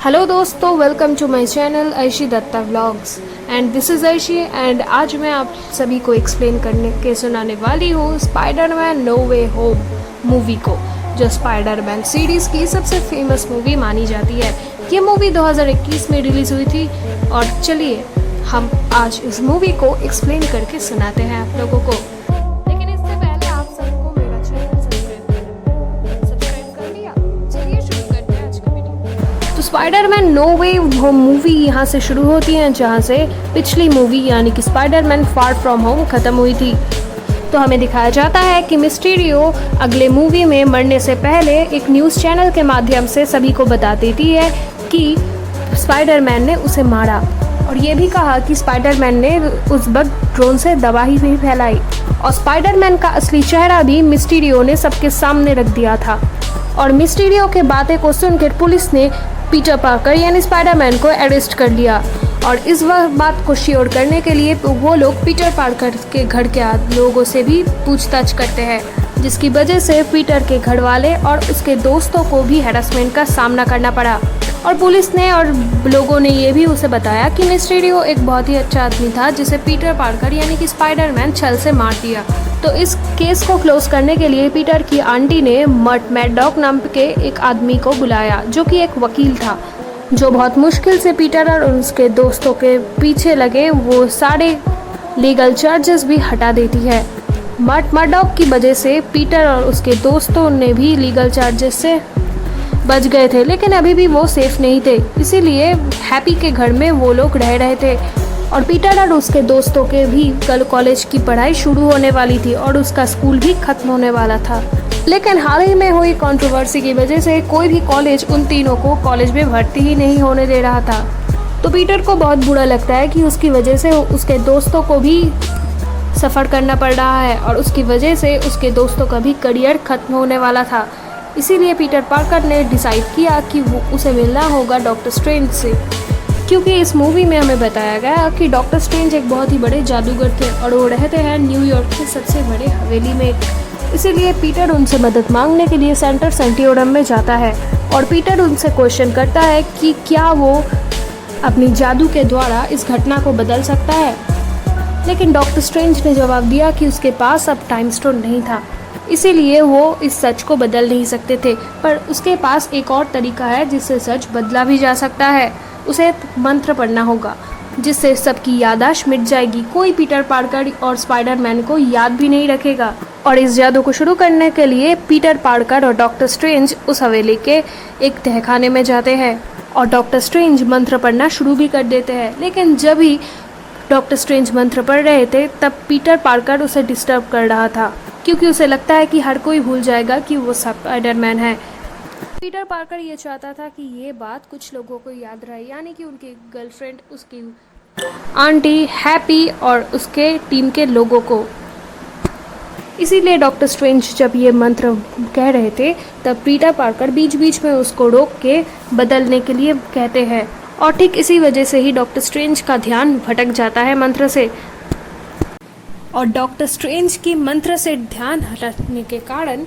Hello दोस्तों, welcome to my channel Aishi Datta vlogs and this is Aishi and आज मैं आप सभी को एक्सप्लेन करने के सुनाने वाली हूँ स्पाइडरमैन नो वे होम मूवी को, जो स्पाइडरमैन सीरीज़ की सबसे फेमस मूवी मानी जाती है। ये मूवी 2021 में रिलीज़ हुई थी और चलिए हम आज इस मूवी को एक्सप्लेन करके सुनाते हैं आप लोगों को। लेकिन इससे पहले आप सबको मेरा चैनल सब्सक्राइब कर लिया। चलिए शुरू करते हैं आज का वीडियो। तो स्पाइडरमैन नो वे होम मूवी यहाँ से शुरू होती है, जहाँ से पिछली मूवी यानी कि स्पाइडरमैन फार फ्रॉम होम खत्म हुई थी। तो हमें दिखाया जाता है कि मिस्टीरियो अगले मूवी में मरने से पहले एक न्यूज़ चैनल के माध्यम से सभी को बता देती है कि स्पाइडरमैन ने उसे मारा, और ये भी कहा कि स्पाइडरमैन ने उस वक्त ड्रोन से तबाही भी फैलाई, और स्पाइडरमैन का असली चेहरा भी मिस्टीरियो ने सबके सामने रख दिया था। और मिस्टीरियो के बातें को सुनकर पुलिस ने पीटर पार्कर यानी स्पाइडरमैन को अरेस्ट कर लिया, और इस बात को श्योर करने के लिए वो लोग पीटर पार्कर के घर के लोगों से भी पूछताछ करते हैं, जिसकी वजह से पीटर के घर वाले और उसके दोस्तों को भी हैरेसमेंट का सामना करना पड़ा। और पुलिस ने और लोगों ने ये भी उसे बताया कि मिस्टीरियो एक बहुत ही अच्छा आदमी था, जिसे पीटर पार्कर यानी कि स्पाइडरमैन छल से मार दिया। तो इस केस को क्लोज करने के लिए पीटर की आंटी ने मैडॉक नाम के एक आदमी को बुलाया, जो कि एक वकील था, जो बहुत मुश्किल से पीटर और उसके दोस्तों के पीछे लगे वो सारे लीगल चार्जेस भी हटा देती है। मैडॉक की वजह से पीटर और उसके दोस्तों ने भी लीगल चार्जेस से बच गए थे, लेकिन अभी भी वो सेफ नहीं थे, इसीलिए हैप्पी के घर में वो लोग रह रहे थे। और पीटर और उसके दोस्तों के भी कल कॉलेज की पढ़ाई शुरू होने वाली थी और उसका स्कूल भी खत्म होने वाला था। लेकिन हाल ही में हुई कंट्रोवर्सी की वजह से कोई भी कॉलेज उन तीनों को कॉलेज में भर्ती ही नहीं होने दे रहा था। तो पीटर को बहुत बुरा लगता है कि उसकी वजह से उसके दोस्तों को भी सफ़र करना पड़ रहा है, और उसकी वजह से उसके दोस्तों का भी करियर खत्म होने वाला था। इसीलिए पीटर पार्कर ने डिसाइड किया कि वो उसे मिलना होगा डॉक्टर स्ट्रेंज से, क्योंकि इस मूवी में हमें बताया गया कि डॉक्टर स्ट्रेंज एक बहुत ही बड़े जादूगर थे और वो रहते हैं न्यूयॉर्क के सबसे बड़े हवेली में। इसीलिए पीटर उनसे मदद मांगने के लिए सेंटर सेंटियोरम में जाता है, और पीटर उनसे क्वेश्चन करता है कि क्या वो अपनी जादू के द्वारा इस घटना को बदल सकता है। लेकिन डॉक्टर स्ट्रेंज ने जवाब दिया कि उसके पास अब टाइम स्टोन नहीं था, इसीलिए वो इस सच को बदल नहीं सकते थे, पर उसके पास एक और तरीका है जिससे सच बदला भी जा सकता है। उसे मंत्र पढ़ना होगा, जिससे सबकी याददाश्त मिट जाएगी, कोई पीटर पार्कर और स्पाइडरमैन को याद भी नहीं रखेगा। और इस जादू को शुरू करने के लिए पीटर पार्कर और डॉक्टर स्ट्रेंज उस हवेली के एक तहखाने में जाते हैं, और डॉक्टर स्ट्रेंज मंत्र पढ़ना शुरू भी कर देते हैं। लेकिन जब भी डॉक्टर स्ट्रेंज मंत्र पढ़ रहे थे, तब पीटर पार्कर उसे डिस्टर्ब कर रहा था, क्योंकि उसे लगता है कि हर कोई भूल जाएगा कि वो स्पाइडरमैन है। पीटर पार्कर ये चाहता था कि ये बात कुछ लोगों को याद रहे, यानी कि उनकी गर्लफ्रेंड, उसकी आंटी हैप्पी और उसके टीम के लोगों को। इसीलिए डॉक्टर स्ट्रेंज जब ये मंत्र कह रहे थे, तब पीटर पार्कर बीच बीच में उसको रोक के बदलने के लिए कहते हैं, और ठीक इसी वजह से ही डॉक्टर स्ट्रेंज का ध्यान भटक जाता है मंत्र से, और डॉक्टर स्ट्रेंज की मंत्र से ध्यान हटने के कारण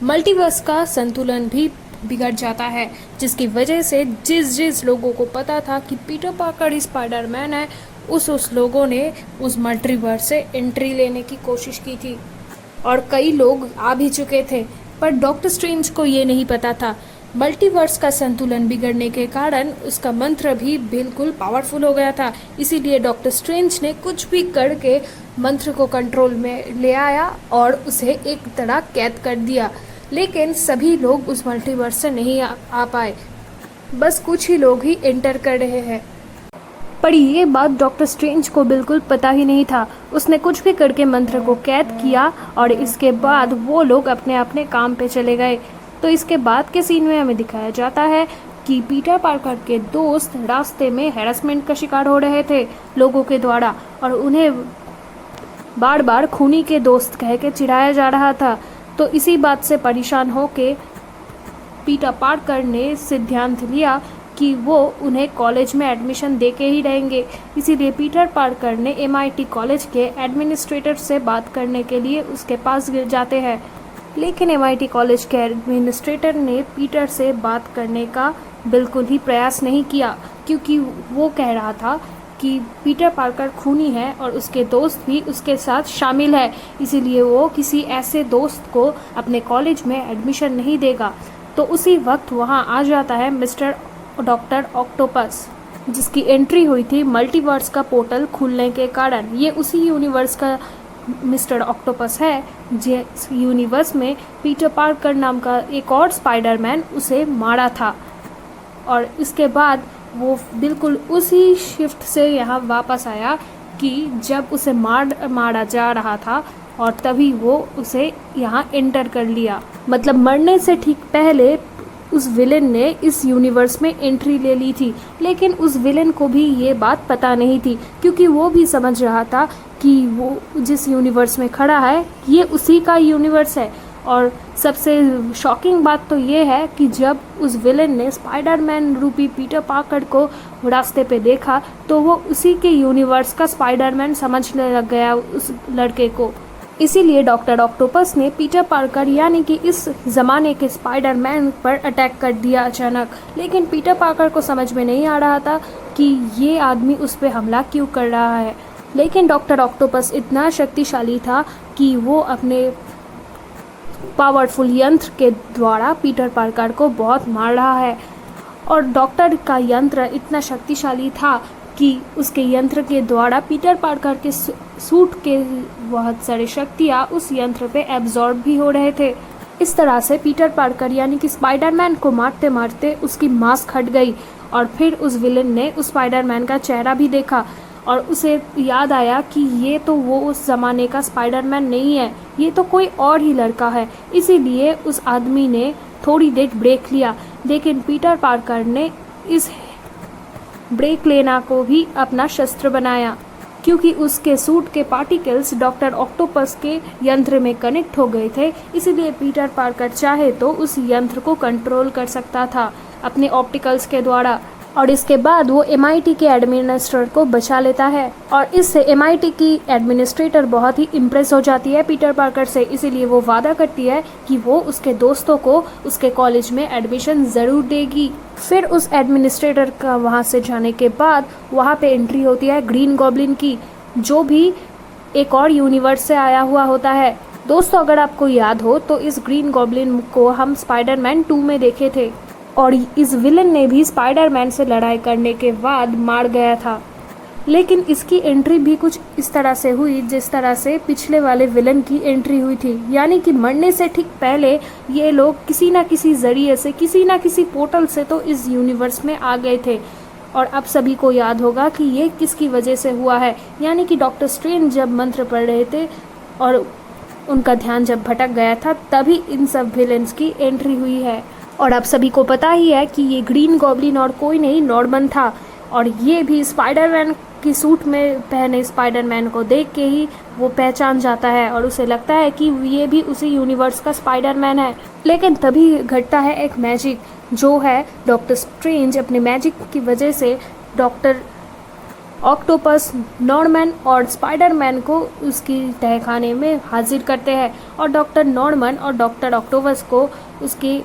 मल्टीवर्स का संतुलन भी बिगड़ जाता है, जिसकी वजह से जिस लोगों को पता था कि पीटर पार्कर ही स्पाइडरमैन है, उस लोगों ने उस मल्टीवर्स से एंट्री लेने की कोशिश की थी, और कई लोग आ भी चुके थे। पर डॉक्टर स्ट्रेंज को ये नहीं पता था, मल्टीवर्स का संतुलन बिगड़ने के कारण उसका मंत्र भी बिल्कुल पावरफुल हो गया था। इसीलिए डॉक्टर स्ट्रेंज ने कुछ भी करके मंत्र को कंट्रोल में ले आया और उसे एक तरह कैद कर दिया। लेकिन सभी लोग उस मल्टीवर्स से नहीं आ पाए, बस कुछ ही लोग ही एंटर कर रहे हैं। पर ये बात डॉक्टर स्ट्रेंज को बिल्कुल पता ही नहीं था। उसने कुछ भी करके मंत्र को कैद किया, और इसके बाद वो लोग अपने अपने काम पे चले गए। तो इसके बाद के सीन में हमें दिखाया जाता है कि पीटर पार्कर के दोस्त रास्ते में हैरेसमेंट का शिकार हो रहे थे लोगों के द्वारा, और उन्हें बार बार खूनी के दोस्त कह के चिढ़ाया जा रहा था। तो इसी बात से परेशान होके पीटर पार्कर ने सिद्धांत लिया कि वो उन्हें कॉलेज में एडमिशन दे के ही रहेंगे। इसीलिए पीटर पार्कर ने MIT कॉलेज के एडमिनिस्ट्रेटर से बात करने के लिए उसके पास जाते हैं, लेकिन MIT कॉलेज के एडमिनिस्ट्रेटर ने पीटर से बात करने का बिल्कुल ही प्रयास नहीं किया, क्योंकि वो कह रहा था कि पीटर पार्कर खूनी है और उसके दोस्त भी उसके साथ शामिल है, इसीलिए वो किसी ऐसे दोस्त को अपने कॉलेज में एडमिशन नहीं देगा। तो उसी वक्त वहाँ आ जाता है मिस्टर डॉक्टर ऑक्टोपस, जिसकी एंट्री हुई थी मल्टीवर्स का पोर्टल खुलने के कारण। ये उसी यूनिवर्स का मिस्टर ऑक्टोपस है जिस यूनिवर्स में पीटर पार्कर नाम का एक और स्पाइडरमैन उसे मारा था, और इसके बाद वो बिल्कुल उसी शिफ्ट से यहाँ वापस आया कि जब उसे मारा जा रहा था, और तभी वो उसे यहाँ एंटर कर लिया। मतलब मरने से ठीक पहले उस विलेन ने इस यूनिवर्स में एंट्री ले ली थी, लेकिन उस विलेन को भी ये बात पता नहीं थी, क्योंकि वो भी समझ रहा था कि वो जिस यूनिवर्स में खड़ा है ये उसी का यूनिवर्स है। और सबसे शॉकिंग बात तो ये है कि जब उस विलेन ने स्पाइडरमैन रूपी पीटर पार्कर को रास्ते पे देखा, तो वो उसी के यूनिवर्स का स्पाइडरमैन समझने लग गया उस लड़के को। इसीलिए डॉक्टर ऑक्टोपस ने पीटर पार्कर यानी कि इस ज़माने के स्पाइडरमैन पर अटैक कर दिया अचानक। लेकिन पीटर पार्कर को समझ में नहीं आ रहा था कि ये आदमी उस पर हमला क्यों कर रहा है। लेकिन डॉक्टर ऑक्टोपस इतना शक्तिशाली था कि वो अपने पावरफुल यंत्र के द्वारा पीटर पार्कर को बहुत मार रहा है। और डॉक्टर का यंत्र इतना शक्तिशाली था कि उसके यंत्र के द्वारा पीटर पार्कर के सूट के बहुत सारी शक्तियाँ उस यंत्र पे एब्जॉर्ब भी हो रहे थे। इस तरह से पीटर पार्कर यानी कि स्पाइडरमैन को मारते मारते उसकी मास्क हट गई, और फिर उस विलेन ने उस स्पाइडरमैन का चेहरा भी देखा, और उसे याद आया कि ये तो वो उस ज़माने का स्पाइडरमैन नहीं है, ये तो कोई और ही लड़का है। इसीलिए उस आदमी ने थोड़ी देर ब्रेक लिया, लेकिन पीटर पार्कर ने इस ब्रेक लेना को भी अपना शस्त्र बनाया, क्योंकि उसके सूट के पार्टिकल्स डॉक्टर ऑक्टोपस के यंत्र में कनेक्ट हो गए थे। इसीलिए पीटर पार्कर चाहे तो उस यंत्र को कंट्रोल कर सकता था अपने ऑप्टिकल्स के द्वारा। और इसके बाद वो MIT के एडमिनिस्ट्रेटर को बचा लेता है, और इससे MIT की एडमिनिस्ट्रेटर बहुत ही इम्प्रेस हो जाती है पीटर पार्कर से। इसीलिए वो वादा करती है कि वो उसके दोस्तों को उसके कॉलेज में एडमिशन ज़रूर देगी। फिर उस एडमिनिस्ट्रेटर का वहाँ से जाने के बाद वहाँ पे एंट्री होती है ग्रीन गॉब्लिन की, जो भी एक और यूनिवर्स से आया हुआ होता है। दोस्तों, अगर आपको याद हो तो इस ग्रीन गॉब्लिन को हम स्पाइडरमैन 2 में देखे थे, और इस विलेन ने भी स्पाइडरमैन से लड़ाई करने के बाद मार गया था। लेकिन इसकी एंट्री भी कुछ इस तरह से हुई जिस तरह से पिछले वाले विलेन की एंट्री हुई थी, यानी कि मरने से ठीक पहले ये लोग किसी ना किसी ज़रिए से, किसी ना किसी पोर्टल से तो इस यूनिवर्स में आ गए थे। और अब सभी को याद होगा कि ये किसकी वजह से हुआ है, यानी कि डॉक्टर स्ट्रेंज जब मंत्र पढ़ रहे थे और उनका ध्यान जब भटक गया था, तभी इन सब विलेन्स की एंट्री हुई है। और अब सभी को पता ही है कि ये ग्रीन गॉब्लिन और कोई नहीं नॉर्मन था, और ये भी स्पाइडरमैन की सूट में पहने स्पाइडरमैन को देख के ही वो पहचान जाता है, और उसे लगता है कि ये भी उसी यूनिवर्स का स्पाइडरमैन है। लेकिन तभी घटता है एक मैजिक, जो है डॉक्टर स्ट्रेंज अपने मैजिक की वजह से डॉक्टर ऑक्टोपस, नॉर्मन और स्पाइडरमैन को उसकी तहखाने में हाजिर करते हैं, और डॉक्टर नॉर्मन और डॉक्टर ऑक्टोपस को उसकी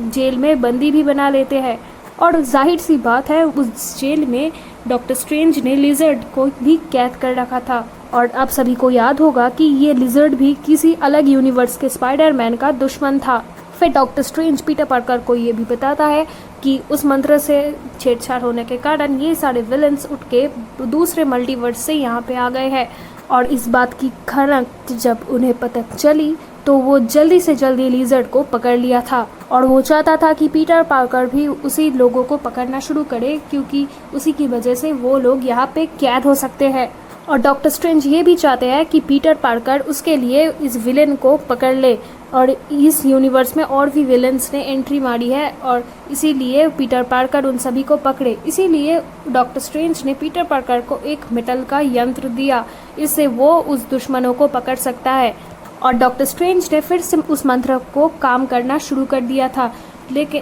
जेल में बंदी भी बना लेते हैं। और जाहिर सी बात है, उस जेल में डॉक्टर स्ट्रेंज ने लिजर्ड को भी कैद कर रखा था। और अब सभी को याद होगा कि ये लिजर्ड भी किसी अलग यूनिवर्स के स्पाइडरमैन का दुश्मन था। फिर डॉक्टर स्ट्रेंज पीटर पार्कर को ये भी बताता है कि उस मंत्र से छेड़छाड़ होने के कारण ये सारे विलेंस उठ के दूसरे मल्टीवर्स से यहाँ पे आ गए हैं। और इस बात की खनक जब उन्हें पता चली, तो वो जल्दी से जल्दी लिजर्ड को पकड़ लिया था, और वो चाहता था कि पीटर पार्कर भी उसी लोगों को पकड़ना शुरू करे, क्योंकि उसी की वजह से वो लोग यहाँ पे कैद हो सकते हैं। और डॉक्टर स्ट्रेंज ये भी चाहते हैं कि पीटर पार्कर उसके लिए इस विलेन को पकड़ ले, और इस यूनिवर्स में और भी विलेन्स ने एंट्री मारी है, और इसीलिए पीटर पार्कर उन सभी को पकड़े। इसीलिए डॉक्टर स्ट्रेंज ने पीटर पार्कर को एक मेटल का यंत्र दिया, इससे वो उस दुश्मनों को पकड़ सकता है। और डॉक्टर स्ट्रेंज ने फिर से उस मंत्र को काम करना शुरू कर दिया था, लेकिन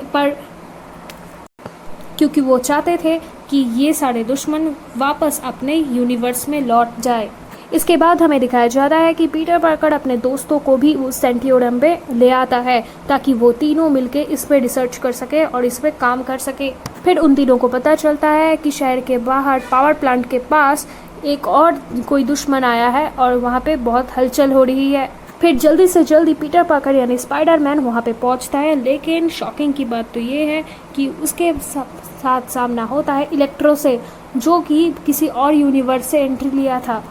क्योंकि वो चाहते थे कि ये सारे दुश्मन वापस अपने यूनिवर्स में लौट जाए। इसके बाद हमें दिखाया जा रहा है कि पीटर पार्कर अपने दोस्तों को भी उस सेंटियोरम पे ले आता है ताकि वो तीनों मिलके इस पे रिसर्च कर सके और इस पे काम कर सके। फिर उन तीनों को पता चलता है कि शहर के बाहर पावर प्लांट के पास एक और कोई दुश्मन आया है और वहाँ पे बहुत हलचल हो रही है। फिर जल्दी से जल्दी पीटर पार्कर यानी स्पाइडरमैन वहाँ पे पहुँचता है, लेकिन शॉकिंग की बात तो ये है कि उसके साथ सामना होता है इलेक्ट्रो से, जो कि किसी और यूनिवर्स से एंट्री लिया था।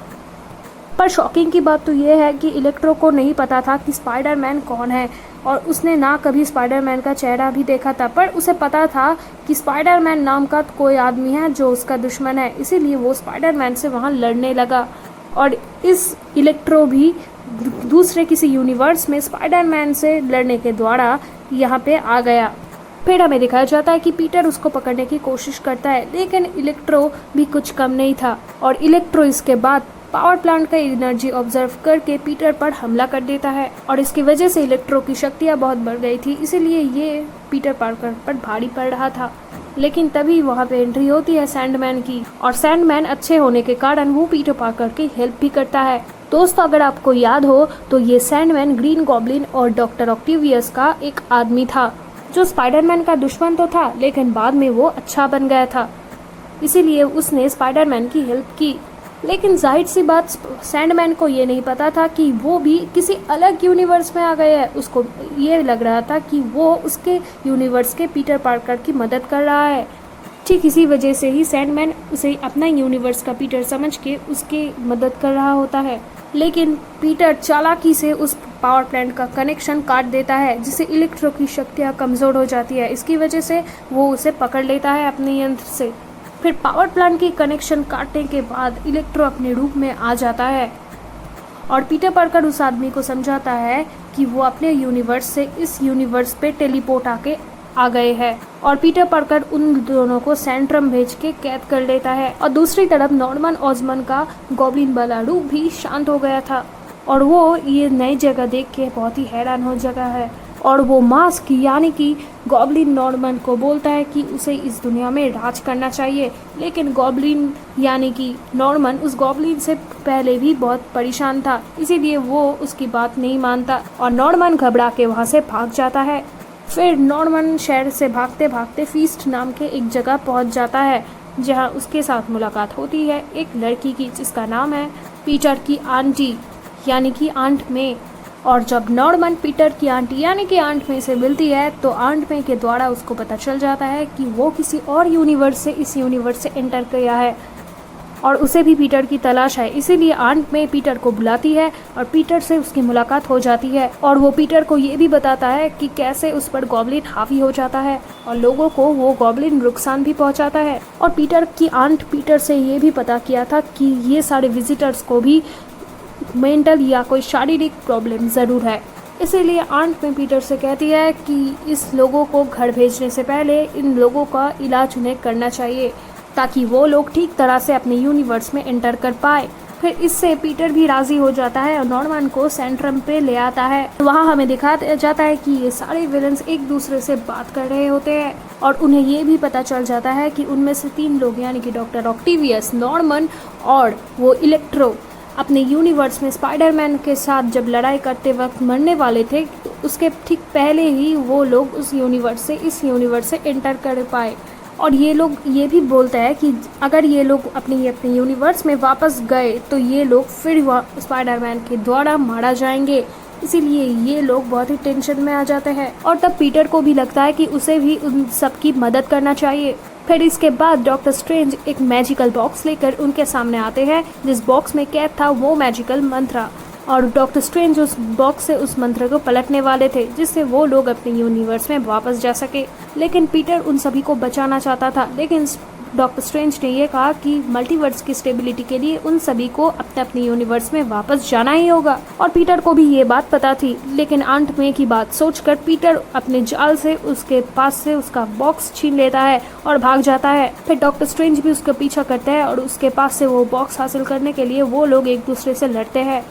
पर शॉकिंग की बात तो ये है कि इलेक्ट्रो को नहीं पता था कि स्पाइडरमैन कौन है और उसने ना कभी स्पाइडरमैन का चेहरा भी देखा था, पर उसे पता था कि स्पाइडरमैन नाम का कोई आदमी है जो उसका दुश्मन है, इसीलिए वो स्पाइडरमैन से वहाँ लड़ने लगा। और इस इलेक्ट्रो भी दूसरे किसी यूनिवर्स में स्पाइडरमैन से लड़ने के द्वारा यहाँ पे आ गया। फिर हमें दिखाया जाता है कि पीटर उसको पकड़ने की कोशिश करता है, लेकिन इलेक्ट्रो भी कुछ कम नहीं था और इलेक्ट्रो इसके बाद पावर प्लांट का एनर्जी ऑब्जर्व करके पीटर पर हमला कर देता है और इसकी वजह से इलेक्ट्रो की शक्तियाँ बहुत बढ़ गई थी, इसीलिए ये पीटर पार्कर पर भारी पड़ रहा था। लेकिन तभी वहाँ पे एंट्री होती है सैंडमैन की और सैंडमैन अच्छे होने के कारण वो पीटर पार्कर की हेल्प भी करता है। दोस्तों, अगर आपको याद हो तो ये सैंडमैन ग्रीन गॉब्लिन और डॉक्टर ऑक्टेवियस का एक आदमी था जो स्पाइडरमैन का दुश्मन तो था, लेकिन बाद में वो अच्छा बन गया था, इसीलिए उसने स्पाइडरमैन की हेल्प की। लेकिन जाहिर सी बात, सैंडमैन को ये नहीं पता था कि वो भी किसी अलग यूनिवर्स में आ गया है। उसको ये लग रहा था कि वो उसके यूनिवर्स के पीटर पार्कर की मदद कर रहा है। ठीक इसी वजह से ही सैंडमैन उसे अपना यूनिवर्स का पीटर समझ के उसकी मदद कर रहा होता है, लेकिन पीटर चालाकी से उस पावर प्लांट का कनेक्शन काट देता है, जिससे इलेक्ट्रो की शक्तियाँ कमज़ोर हो जाती है। इसकी वजह से वो उसे पकड़ लेता है अपने यंत्र से। फिर पावर प्लांट की कनेक्शन काटने के बाद इलेक्ट्रो अपने रूप में आ जाता है और पीटर पार्कर उस आदमी को समझाता है कि वो अपने यूनिवर्स से इस यूनिवर्स पे टेलीपोर्ट आके आ गए हैं और पीटर पार्कर उन दोनों को सेंट्रम भेज के कैद कर लेता है। और दूसरी तरफ नॉर्मन ऑसबॉर्न का गॉब्लिन वाला रूप भी शांत हो गया था और वो ये नई जगह देख के बहुत ही हैरान हो जगह है और वो मास्क यानी कि गॉब्लिन नॉर्मन को बोलता है कि उसे इस दुनिया में राज करना चाहिए। लेकिन गॉब्लिन यानी कि नॉर्मन उस गॉब्लिन से पहले भी बहुत परेशान था, इसीलिए वो उसकी बात नहीं मानता और नॉर्मन घबरा के वहाँ से भाग जाता है। फिर नॉर्मन शहर से भागते भागते फीस्ट नाम के एक जगह पहुँच जाता है, जहाँ उसके साथ मुलाकात होती है एक लड़की की जिसका नाम है पीटर की आंटी यानी कि आंट में। और जब नॉर्मन पीटर की आंटी यानी कि आंट में से मिलती है तो आंट में के द्वारा उसको पता चल जाता है कि वो किसी और यूनिवर्स से इस यूनिवर्स से एंटर किया है और उसे भी पीटर की तलाश है, इसीलिए आंट में पीटर को बुलाती है और पीटर से उसकी मुलाकात हो जाती है और वो पीटर को ये भी बताता है कि कैसे उस पर गॉब्लिन हावी हो जाता है और लोगों को वो गॉब्लिन नुकसान भी पहुंचाता है। और पीटर की आंट पीटर से ये भी पता किया था कि ये सारे विजिटर्स को भी मेंटल या कोई शारीरिक प्रॉब्लम ज़रूर है, इसीलिए आंट में पीटर से कहती है कि इस लोगों को घर भेजने से पहले इन लोगों का इलाज उन्हें करना चाहिए ताकि वो लोग ठीक तरह से अपने यूनिवर्स में एंटर कर पाए। फिर इससे पीटर भी राजी हो जाता है और नॉर्मन को सेंट्रम पे ले आता है। वहाँ हमें दिखाया जाता है कि ये सारे विलन्स एक दूसरे से बात कर रहे होते हैं और उन्हें ये भी पता चल जाता है कि उनमें से 3 लोग यानी कि डॉक्टर ऑक्टेवियस, नॉर्मन और वो इलेक्ट्रो अपने यूनिवर्स में स्पाइडरमैन के साथ जब लड़ाई करते वक्त मरने वाले थे, तो उसके ठीक पहले ही वो लोग उस यूनिवर्स से इस यूनिवर्स से एंटर कर पाए। और ये लोग ये भी बोलते हैं कि अगर ये लोग अपने यूनिवर्स में वापस गए तो ये लोग फिर स्पाइडरमैन के द्वारा मारा जाएंगे, इसीलिए ये लोग बहुत ही टेंशन में आ जाते हैं। और तब पीटर को भी लगता है कि उसे भी उन सबकी मदद करना चाहिए। फिर इसके बाद डॉक्टर स्ट्रेंज एक मैजिकल बॉक्स लेकर उनके सामने आते हैं, जिस बॉक्स में कैद था वो मैजिकल मंत्र और डॉक्टर स्ट्रेंज उस बॉक्स से उस मंत्र को पलटने वाले थे जिससे वो लोग अपने यूनिवर्स में वापस जा सके। लेकिन पीटर उन सभी को बचाना चाहता था, लेकिन डॉक्टर स्ट्रेंज ने ये कहा कि मल्टीवर्स की स्टेबिलिटी के लिए उन सभी को अपने अपने यूनिवर्स में वापस जाना ही होगा। और पीटर को भी ये बात पता थी, लेकिन आंट में की बात सोचकर पीटर अपने जाल से उसके पास से उसका बॉक्स छीन लेता है और भाग जाता है। फिर डॉक्टर स्ट्रेंज भी उसका पीछा करते हैं और उसके पास से वो बॉक्स हासिल करने के लिए वो लोग एक दूसरे से लड़ते हैं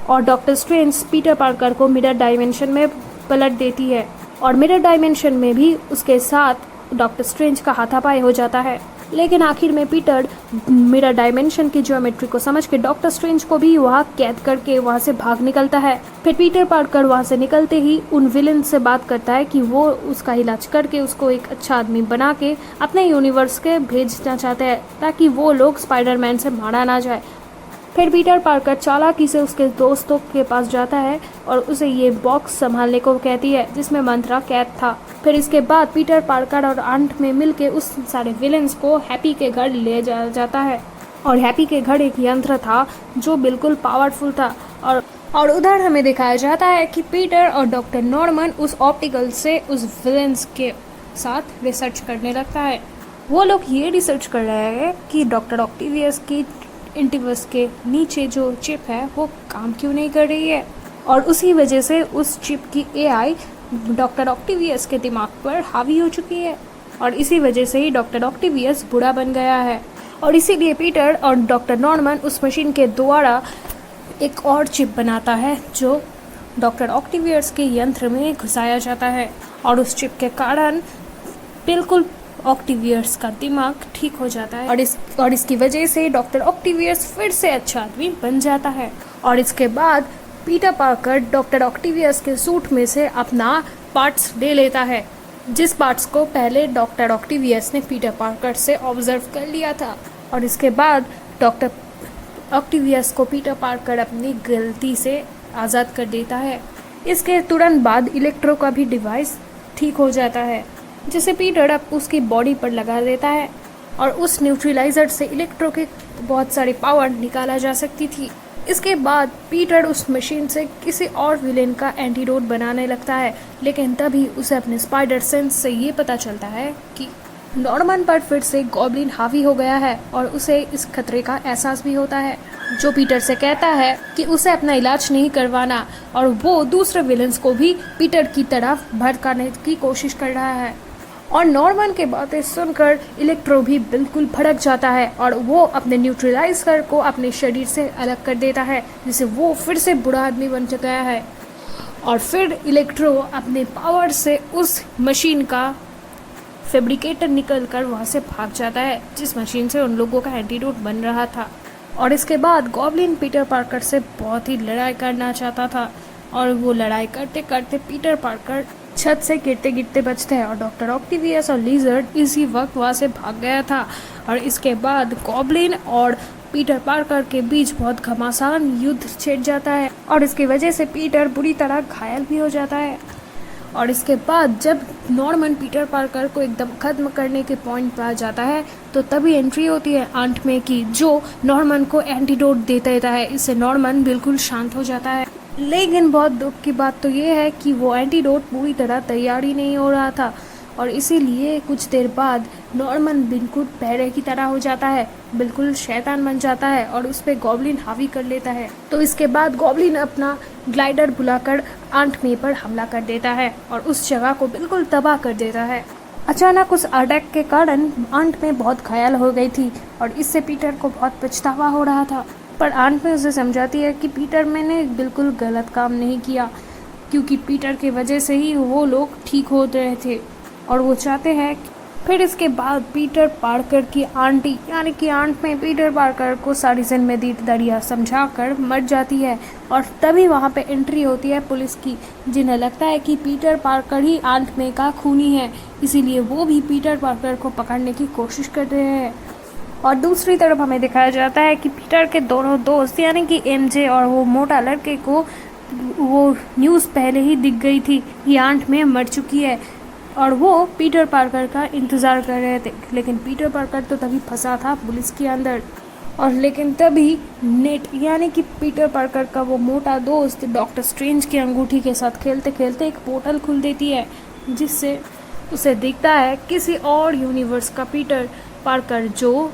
और डॉक्टर स्ट्रेंज पीटर पार्कर को मिरर डायमेंशन में पलट देती है और मिरर डायमेंशन में भी उसके साथ डॉक्टर स्ट्रेंज का हाथापाई हो जाता है। लेकिन आखिर में पीटर मिरर डायमेंशन की ज्योमेट्री को समझ के डॉक्टर स्ट्रेंज को भी वहाँ कैद करके वहाँ से भाग निकलता है। फिर पीटर पार्कर वहाँ से निकलते ही उन विलेन से बात करता है कि वो उसका इलाज करके उसको एक अच्छा आदमी बना के अपने यूनिवर्स के भेजना चाहते हैं ताकि वो लोग स्पाइडरमैन से मारा ना जाए। फिर पीटर पार्कर चालाकी से उसके दोस्तों के पास जाता है और उसे ये बॉक्स संभालने को कहती है जिसमें मंत्रा कैद था। फिर इसके बाद पीटर पार्कर और आंट में मिलके उस सारे विलेंस को हैप्पी के घर ले जाता है और हैप्पी के घर एक यंत्र था जो बिल्कुल पावरफुल था और उधर हमें दिखाया जाता है कि पीटर और डॉक्टर नॉर्मन उस ऑप्टिकल से उस विलेंस के साथ रिसर्च करने लगता है। वो लोग ये रिसर्च कर रहे हैं कि डॉक्टर ऑक्टेवियस की इंटिवस के नीचे जो चिप है वो काम क्यों नहीं कर रही है और उसी वजह से उस चिप की एआई डॉक्टर ऑक्टेवियस के दिमाग पर हावी हो चुकी है और इसी वजह से ही डॉक्टर ऑक्टेवियस बुरा बन गया है और इसीलिए पीटर और डॉक्टर नॉर्मन उस मशीन के द्वारा एक और चिप बनाता है जो डॉक्टर ऑक्टेवियस के यंत्र में घुसाया जाता है और उस चिप के कारण बिल्कुल ऑक्टेवियस का दिमाग ठीक हो जाता है और इसकी वजह से डॉक्टर ऑक्टेवियस फिर से अच्छा आदमी बन जाता है। और इसके बाद पीटर पार्कर डॉक्टर ऑक्टेवियस के सूट में से अपना पार्ट्स ले लेता है जिस पार्ट्स को पहले डॉक्टर ऑक्टेवियस ने पीटर पार्कर से ऑब्जर्व कर लिया था। और इसके बाद डॉक्टर ऑक्टेवियस को पीटर पार्कर अपनी गलती से आज़ाद कर देता है। इसके तुरंत बाद इलेक्ट्रो का भी डिवाइस ठीक हो जाता है जिसे पीटर अब उसकी बॉडी पर लगा देता है और उस न्यूट्रलाइजर से इलेक्ट्रो के बहुत सारी पावर निकाला जा सकती थी। इसके बाद पीटर उस मशीन से किसी और विलेन का एंटीडोट बनाने लगता है लेकिन तभी उसे अपने स्पाइडर सेंस से ये पता चलता है कि नॉर्मन पर फिर से गॉब्लिन हावी हो गया है और उसे इस खतरे का एहसास भी होता है जो पीटर से कहता है कि उसे अपना इलाज नहीं करवाना और वो दूसरे विलेंस को भी पीटर की तरफ भड़काने की कोशिश कर रहा है। और नॉर्मन के बातें सुनकर इलेक्ट्रो भी बिल्कुल भड़क जाता है और वो अपने न्यूट्रलाइजर को अपने शरीर से अलग कर देता है जिससे वो फिर से बुरा आदमी बन गया है। और फिर इलेक्ट्रो अपने पावर से उस मशीन का फैब्रिकेटर निकल कर वहाँ से भाग जाता है जिस मशीन से उन लोगों का एंटीडोट बन रहा था। और इसके बाद गॉब्लिन पीटर पार्कर से बहुत ही लड़ाई करना चाहता था और वो लड़ाई करते करते पीटर पार्कर छत से गिरते गिरते बचते हैं और डॉक्टर ऑक्टेवियस और लिजर्ड इसी वक्त वहाँ से भाग गया था। और इसके बाद गॉब्लिन और पीटर पार्कर के बीच बहुत घमासान युद्ध छिड़ जाता है और इसकी वजह से पीटर बुरी तरह घायल भी हो जाता है। और इसके बाद जब नॉर्मन पीटर पार्कर को एकदम खत्म करने के पॉइंट पर आ जाता है तो तभी एंट्री होती है आंट में की जो नॉर्मन को एंटीडोट दे देता है। इससे नॉर्मन बिल्कुल शांत हो जाता है। लेकिन बहुत दुख की बात तो ये है कि वो एंटीडोट पूरी तरह तैयार ही नहीं हो रहा था और इसीलिए कुछ देर बाद नॉर्मन बिल्कुल पहले की तरह हो जाता है, बिल्कुल शैतान बन जाता है और उस पर गॉब्लिन हावी कर लेता है। तो इसके बाद गॉब्लिन अपना ग्लाइडर बुलाकर आंट मे पर हमला कर देता है और उस जगह को बिल्कुल तबाह कर देता है। अचानक उस अटैक के कारण आंट मे बहुत घायल हो गई थी और इससे पीटर को बहुत पछतावा हो रहा था। पर आंट मे उसे समझाती है कि पीटर मैंने बिल्कुल गलत काम नहीं किया क्योंकि पीटर की वजह से ही वो लोग ठीक हो रहे थे और वो चाहते हैं। फिर इसके बाद पीटर पार्कर की आंटी यानी कि आंट में पीटर पार्कर को सारी जिम्मेदारियां समझाकर मर जाती है और तभी वहाँ पे एंट्री होती है पुलिस की जिन्हें लगता है कि पीटर पार्कर ही आंट में का खूनी है, इसीलिए वो भी पीटर पार्कर को पकड़ने की कोशिश कर रहे हैं। और दूसरी तरफ हमें दिखाया जाता है कि पीटर के दोनों दोस्त यानी कि एमजे और वो मोटा लड़के को वो न्यूज़ पहले ही दिख गई थी कि आंट में मर चुकी है और वो पीटर पार्कर का इंतज़ार कर रहे थे। लेकिन पीटर पार्कर तो तभी फंसा था पुलिस के अंदर और लेकिन तभी नेट यानी कि पीटर पार्कर का वो मोटा दोस्त डॉक्टर स्ट्रेंज की अंगूठी के साथ खेलते खेलते एक पोर्टल खुल देती है जिससे उसे दिखता है किसी और यूनिवर्स का पीटर पार्कर जो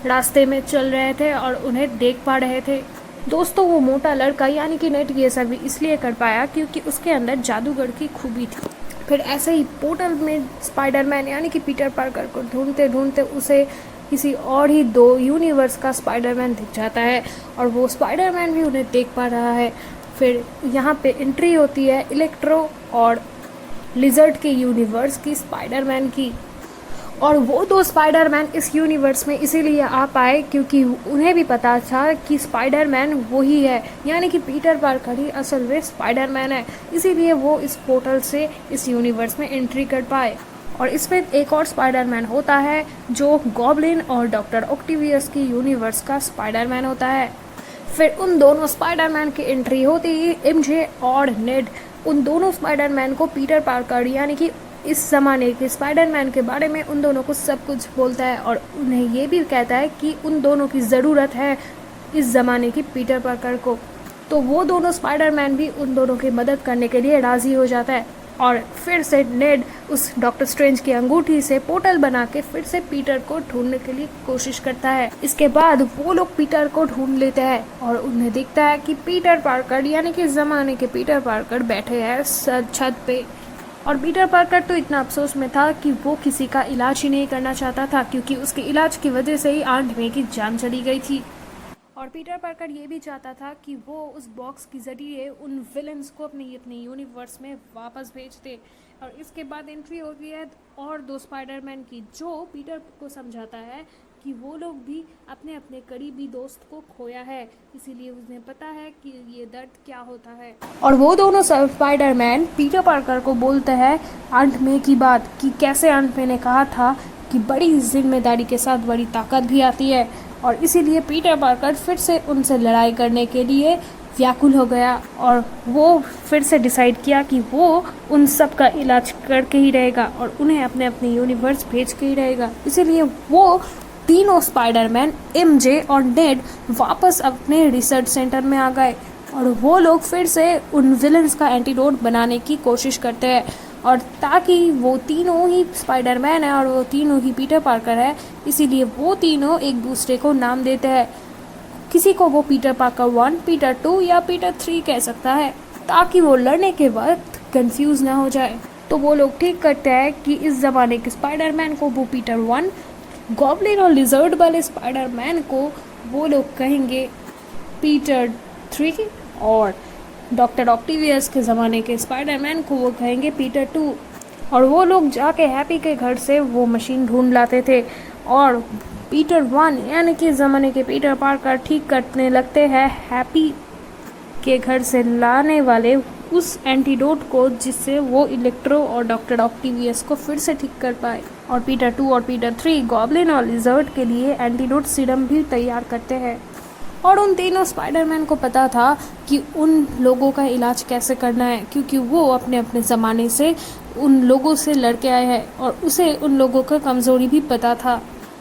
रास्ते में चल रहे थे और उन्हें देख पा रहे थे। दोस्तों वो मोटा लड़का यानी कि नेट ये सब इसलिए कर पाया क्योंकि उसके अंदर जादूगर की खूबी थी। फिर ऐसे ही पोर्टल में स्पाइडरमैन यानी कि पीटर पार्कर को ढूंढते ढूंढते उसे किसी और ही दो यूनिवर्स का स्पाइडरमैन दिख जाता है और वो स्पाइडरमैन भी उन्हें देख पा रहा है। फिर यहाँ पे एंट्री होती है इलेक्ट्रो और लिजर्ड के यूनिवर्स की स्पाइडरमैन की और वो दो स्पाइडरमैन इस यूनिवर्स में इसीलिए आ पाए क्योंकि उन्हें भी पता था कि स्पाइडरमैन वही है, यानी कि पीटर पार्कर ही असल में स्पाइडरमैन है। इसीलिए वो इस पोर्टल से इस यूनिवर्स में एंट्री कर पाए। और इसमें एक और स्पाइडरमैन होता है जो गॉब्लिन और डॉक्टर ऑक्टेवियस की यूनिवर्स का स्पाइडरमैन होता है। फिर उन दोनों स्पाइडरमैन की एंट्री होती ही एमजे और नेड उन दोनों स्पाइडरमैन को पीटर पार्कर यानी कि इस ज़माने के स्पाइडरमैन के बारे में उन दोनों को सब कुछ बोलता है और उन्हें ये भी कहता है कि उन दोनों की ज़रूरत है इस ज़माने की पीटर पार्कर को। तो वो दोनों स्पाइडरमैन भी उन दोनों की मदद करने के लिए राज़ी हो जाता है और फिर से नेड उस डॉक्टर स्ट्रेंज की अंगूठी से पोर्टल बना के फिर से पीटर को ढूंढने के लिए कोशिश करता है। इसके बाद वो लोग पीटर को ढूंढ लेते हैं और उन्हें दिखता है कि पीटर पार्कर यानी कि ज़माने के पीटर पार्कर बैठे हैं छत पे। और पीटर पार्कर तो इतना अफसोस में था कि वो किसी का इलाज ही नहीं करना चाहता था क्योंकि उसके इलाज की वजह से ही आंट मे की जान चली गई थी। और पीटर पार्कर ये भी चाहता था कि वो उस बॉक्स के ज़रिए उन विलन्स को अपने यूनिवर्स में वापस भेज दे। और इसके बाद एंट्री होती है और दो स्पाइडरमैन की जो पीटर को समझाता है कि वो लोग भी अपने अपने करीबी दोस्त को खोया है, इसीलिए उन्हें पता है कि ये दर्द क्या होता है। और वो दोनों स्पाइडरमैन पीटर पार्कर को बोलते हैं आंट मे की बात कि कैसे आंट मे ने कहा था कि बड़ी जिम्मेदारी के साथ बड़ी ताकत भी आती है। और इसीलिए पीटर पार्कर फिर से उनसे लड़ाई करने के लिए व्याकुल हो गया और वो फिर से डिसाइड किया कि वो उन सब का इलाज करके ही रहेगा और उन्हें अपने अपने यूनिवर्स भेज के ही रहेगा। इसीलिए वो तीनों स्पाइडरमैन एमजे और नेड वापस अपने रिसर्च सेंटर में आ गए और वो लोग फिर से उन विलन्स का एंटीडोट बनाने की कोशिश करते हैं। और ताकि वो तीनों ही स्पाइडरमैन है और वो तीनों ही पीटर पार्कर है, इसीलिए वो तीनों एक दूसरे को नाम देते हैं। किसी को वो पीटर पार्कर 1, पीटर 2 या पीटर 3 कह सकता है ताकि वो लड़ने के वक्त कंफ्यूज ना हो जाए। तो वो लोग ठीक करते हैं कि इस ज़माने के स्पाइडरमैन को वो पीटर 1, गॉब्लिन और लिजर्ड वाले स्पाइडरमैन को वो लोग कहेंगे पीटर 3 और डॉक्टर ऑक्टेवियस के ज़माने के स्पाइडरमैन को वो कहेंगे पीटर 2। और वो लोग जाके हैप्पी के घर से वो मशीन ढूंढ लाते थे और पीटर 1 यानी कि ज़माने के पीटर पार्कर ठीक करने लगते हैं हैप्पी के घर से लाने वाले उस एंटीडोट को जिससे वो इलेक्ट्रो और डॉक्टर ऑक्टेवियस को फिर से ठीक कर पाए। और पीटर 2 और पीटर 3 गॉब्लिन और लिजर्ड के लिए एंटीडोट सीरम भी तैयार करते हैं। और उन तीनों स्पाइडरमैन को पता था कि उन लोगों का इलाज कैसे करना है क्योंकि वो अपने अपने ज़माने से उन लोगों से लड़के आए हैं और उसे उन लोगों का कमज़ोरी भी पता था।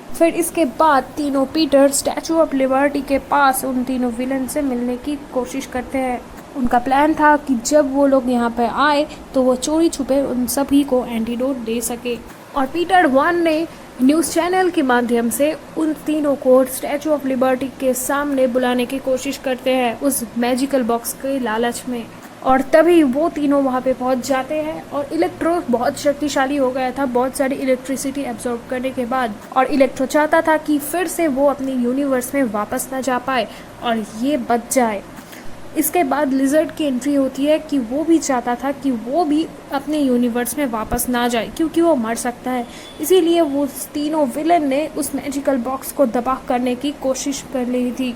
फिर इसके बाद तीनों पीटर स्टैचू ऑफ लिबर्टी के पास उन तीनों विलन से मिलने की कोशिश करते हैं। उनका प्लान था कि जब वो लोग यहाँ पर आए तो वो चोरी छुपे उन सभी को एंटीडोट दे सके। और पीटर 1 ने न्यूज़ चैनल के माध्यम से उन तीनों को स्टैचू ऑफ लिबर्टी के सामने बुलाने की कोशिश करते हैं उस मैजिकल बॉक्स के लालच में। और तभी वो तीनों वहाँ पे पहुँच जाते हैं और इलेक्ट्रो बहुत शक्तिशाली हो गया था बहुत सारी इलेक्ट्रिसिटी एब्जॉर्ब करने के बाद। और इलेक्ट्रो चाहता था कि फिर से वो अपनी यूनिवर्स में वापस ना जा पाए और ये बच जाए। इसके बाद लिजर्ड की एंट्री होती है कि वो भी चाहता था कि वो भी अपने यूनिवर्स में वापस ना जाए क्योंकि वो मर सकता है। इसीलिए वो तीनों विलन ने उस मैजिकल बॉक्स को तबाह करने की कोशिश कर ली थी।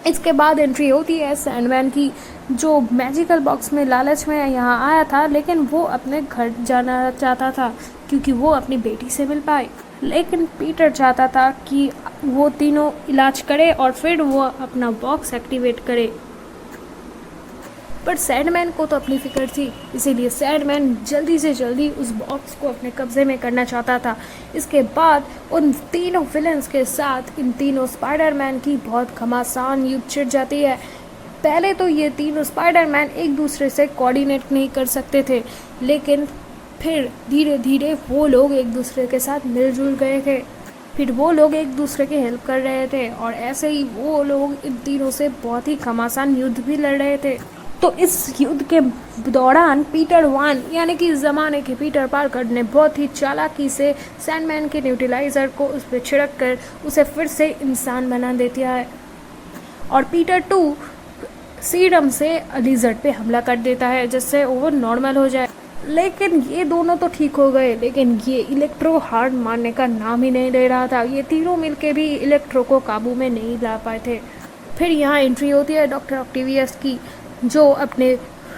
इसके बाद एंट्री होती है सैंडमैन की जो मैजिकल बॉक्स में लालच में यहाँ आया था लेकिन वो अपने घर जाना चाहता था क्योंकि वो अपनी बेटी से मिल पाए। लेकिन पीटर चाहता था कि वो तीनों इलाज करे और फिर वो अपना बॉक्स एक्टिवेट करे। पर सैंडमैन को तो अपनी फिक्र थी, इसीलिए सैंडमैन जल्दी से जल्दी उस बॉक्स को अपने कब्जे में करना चाहता था। इसके बाद उन तीनों विलन्स के साथ इन तीनों स्पाइडरमैन की बहुत घमासान युद्ध छिड़ जाती है। पहले तो ये तीनों स्पाइडरमैन एक दूसरे से कोऑर्डिनेट नहीं कर सकते थे लेकिन फिर धीरे धीरे वो लोग एक दूसरे के साथ मिलजुल गए थे। फिर वो लोग एक दूसरे की हेल्प कर रहे थे और ऐसे ही वो लोग इन तीनों से बहुत ही घमासान युद्ध भी लड़ रहे थे। तो इस युद्ध के दौरान पीटर 1 यानी कि ज़माने के पीटर पार्कर ने बहुत ही चालाकी से सैंडमैन के न्यूट्रलाइज़र को उस पर छिड़क कर उसे फिर से इंसान बना देता है। और पीटर 2 सीरम से लिजर्ड पे हमला कर देता है जिससे वो नॉर्मल हो जाए। लेकिन ये दोनों तो ठीक हो गए, लेकिन ये इलेक्ट्रो हार मारने का नाम ही नहीं ले रहा था। ये तीनों मिलके भी इलेक्ट्रो को काबू में नहीं ला पाए थे। फिर यहाँ एंट्री होती है डॉक्टर ऑक्टेवियस की, जो अपने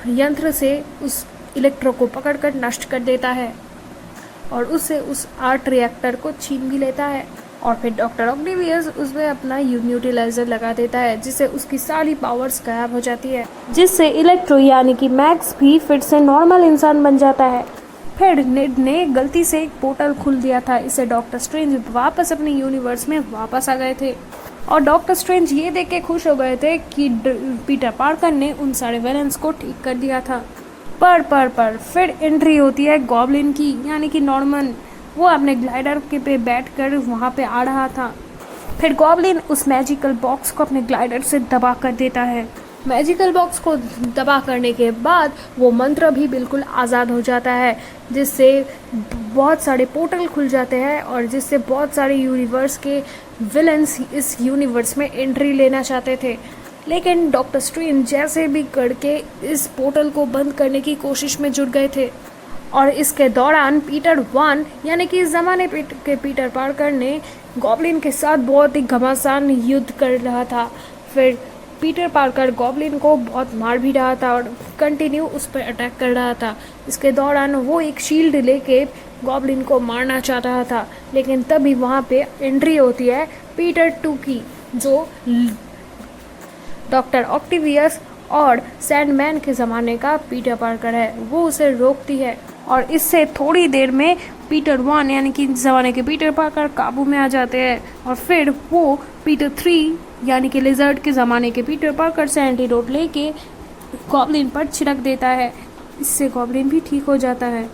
यंत्र से उस इलेक्ट्रो को पकड़कर नष्ट कर देता है और उससे उस आर्ट रिएक्टर को छीन भी लेता है। और फिर डॉक्टर ऑक्टेवियस उसमें अपना न्यूट्रलाइजर लगा देता है, जिससे उसकी सारी पावर्स गायब हो जाती है, जिससे इलेक्ट्रो यानी कि मैक्स भी फिर से नॉर्मल इंसान बन जाता है। फिर नेड ने गलती से एक पोर्टल खुल दिया था, इससे डॉक्टर स्ट्रेंज वापस अपने यूनिवर्स में वापस आ गए थे। और डॉक्टर स्ट्रेंज ये देख के खुश हो गए थे कि पीटर पार्कर ने उन सारे विलेंस को ठीक कर दिया था। पर फिर एंट्री होती है गॉब्लिन की, यानी कि नॉर्मन। वो अपने ग्लाइडर के पे बैठकर वहाँ पे आ रहा था। फिर गॉब्लिन उस मैजिकल बॉक्स को अपने ग्लाइडर से दबा कर देता है। मैजिकल बॉक्स को दबा करने के बाद वो मंत्र भी बिल्कुल आज़ाद हो जाता है, जिससे बहुत सारे पोर्टल खुल जाते हैं और जिससे बहुत सारे यूनिवर्स के विलेंस इस यूनिवर्स में एंट्री लेना चाहते थे। लेकिन डॉक्टर स्ट्रेंज जैसे भी करके इस पोर्टल को बंद करने की कोशिश में जुट गए थे। और इसके दौरान पीटर 1 यानी कि इस ज़माने के पीटर पार्कर ने गॉब्लिन के साथ बहुत ही घमासान युद्ध कर रहा था। फिर पीटर पार्कर गॉब्लिन को बहुत मार भी रहा था और कंटिन्यू उस पर अटैक कर रहा था। इसके दौरान वो एक शील्ड लेके गॉब्लिन को मारना चाह रहा था, लेकिन तभी वहाँ पे एंट्री होती है पीटर 2 की, जो डॉक्टर ऑक्टेवियस और सैंडमैन के ज़माने का पीटर पार्कर है। वो उसे रोकती है और इससे थोड़ी देर में पीटर 1 यानी कि ज़माने के पीटर पार्कर काबू में आ जाते हैं। और फिर वो पीटर 3 यानी कि लिजर्ड के ज़माने के पीटर पार्कर से एंटीडोट लेके गॉब्लिन पर छिड़क देता है। इससे गॉब्लिन भी ठीक हो जाता है।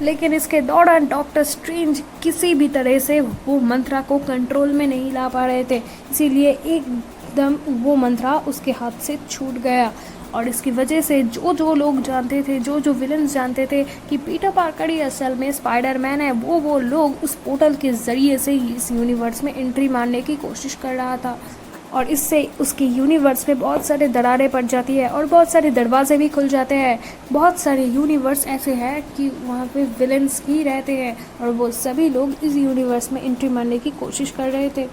लेकिन इसके दौरान डॉक्टर स्ट्रेंज किसी भी तरह से वो मंत्रा को कंट्रोल में नहीं ला पा रहे थे, इसीलिए एकदम वो मंत्रा उसके हाथ से छूट गया। और इसकी वजह से जो लोग जानते थे, जो विलेंस जानते थे कि पीटर पार्कर ही असल में स्पाइडरमैन है, वो लोग उस पोर्टल के ज़रिए से ही इस यूनिवर्स में एंट्री मारने की कोशिश कर रहा था। और इससे उसके यूनिवर्स में बहुत सारे दरारें पड़ जाती है और बहुत सारे दरवाजे भी खुल जाते हैं। बहुत सारे यूनिवर्स ऐसे हैं कि वहाँ पे विलेंस ही रहते हैं और वो सभी लोग इस यूनिवर्स में एंट्री मारने की कोशिश कर रहे थे।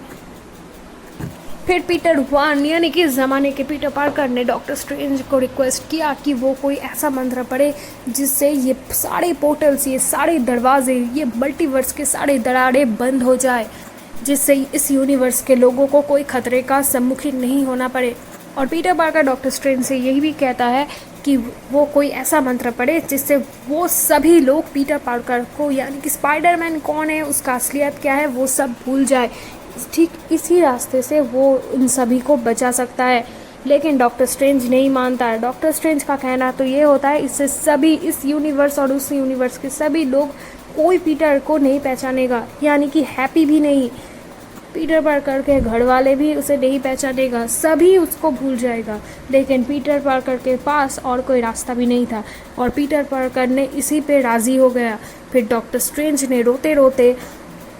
फिर पीटर 1 यानी कि ज़माने के पीटर पार्कर ने डॉक्टर स्ट्रेंज को रिक्वेस्ट किया कि वो कोई ऐसा मंत्र पढ़े जिससे ये सारे पोर्टल्स, ये सारे दरवाजे, ये मल्टीवर्स के सारे दरारें बंद हो जाए, जिससे इस यूनिवर्स के लोगों को कोई खतरे का सम्मुखीन नहीं होना पड़े। और पीटर पार्कर डॉक्टर स्ट्रेंज से यही भी कहता है कि वो कोई ऐसा मंत्र पढ़े जिससे वो सभी लोग पीटर पार्कर को यानी कि स्पाइडरमैन कौन है, उसका असलियत क्या है, वो सब भूल जाए। ठीक इसी रास्ते से वो इन सभी को बचा सकता है। लेकिन डॉक्टर स्ट्रेंज नहीं मानता है। डॉक्टर स्ट्रेंज का कहना तो ये होता है इससे सभी इस यूनिवर्स और उस यूनिवर्स के सभी लोग कोई पीटर को नहीं पहचानेगा, यानी कि हैप्पी भी नहीं, पीटर पार्कर के घर वाले भी उसे नहीं पहचानेगा, सभी उसको भूल जाएगा। लेकिन पीटर पार्कर के पास और कोई रास्ता भी नहीं था और पीटर पार्कर ने इसी पे राज़ी हो गया। फिर डॉक्टर स्ट्रेंज ने रोते रोते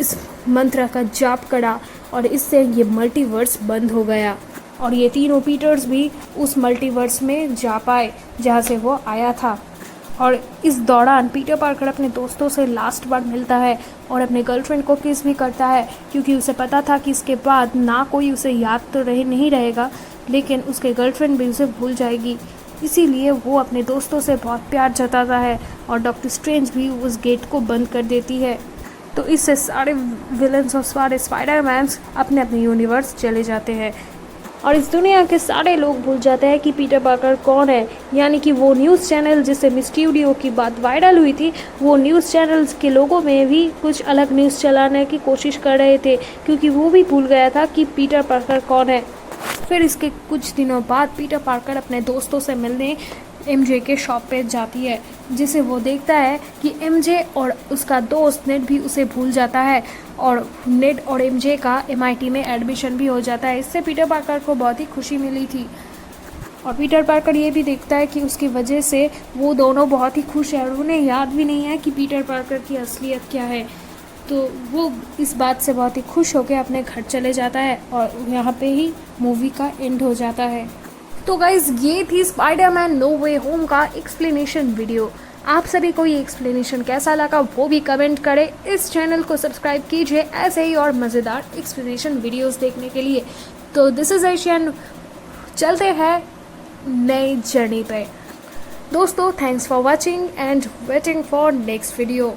इस मंत्र का जाप करा और इससे ये मल्टीवर्स बंद हो गया और ये तीनों पीटर्स भी उस मल्टीवर्स में जा पाए जहाँ से वो आया था। और इस दौरान पीटर पार्कर अपने दोस्तों से लास्ट बार मिलता है और अपने गर्लफ्रेंड को किस भी करता है, क्योंकि उसे पता था कि इसके बाद ना कोई उसे याद तो नहीं रहेगा, लेकिन उसके गर्लफ्रेंड भी उसे भूल जाएगी। इसीलिए वो अपने दोस्तों से बहुत प्यार जताता है और डॉक्टर स्ट्रेंज भी उस गेट को बंद कर देती है। तो इससे सारे विलेंस और सारे स्पाइडरमैन्स अपने अपने यूनिवर्स चले जाते हैं और इस दुनिया के सारे लोग भूल जाते हैं कि पीटर पार्कर कौन है। यानी कि वो न्यूज़ चैनल जिससे मिस्टीरियो की बात वायरल हुई थी, वो न्यूज़ चैनल्स के लोगों में भी कुछ अलग न्यूज़ चलाने की कोशिश कर रहे थे, क्योंकि वो भी भूल गया था कि पीटर पार्कर कौन है। फिर इसके कुछ दिनों बाद पीटर पार्कर अपने दोस्तों से मिलने एमजे के शॉप पे जाती है, जिसे वो देखता है कि एमजे और उसका दोस्त नेड भी उसे भूल जाता है और नेड और एमजे का MIT में एडमिशन भी हो जाता है। इससे पीटर पार्कर को बहुत ही खुशी मिली थी और पीटर पार्कर ये भी देखता है कि उसकी वजह से वो दोनों बहुत ही खुश है और उन्हें याद भी नहीं है कि पीटर पार्कर की असलियत क्या है। तो वो इस बात से बहुत ही खुश होकर अपने घर चले जाता है और यहाँ पे ही मूवी का एंड हो जाता है। तो गाइज़ ये थी स्पाइडरमैन नो वे होम का एक्सप्लेनेशन वीडियो। आप सभी को ये एक्सप्लेनेशन कैसा लगा वो भी कमेंट करें। इस चैनल को सब्सक्राइब कीजिए ऐसे ही और मज़ेदार एक्सप्लेनेशन वीडियोस देखने के लिए। तो दिस इज़ एशियन, चलते हैं नई जर्नी पे। दोस्तों, thanks for watching and waiting for next video.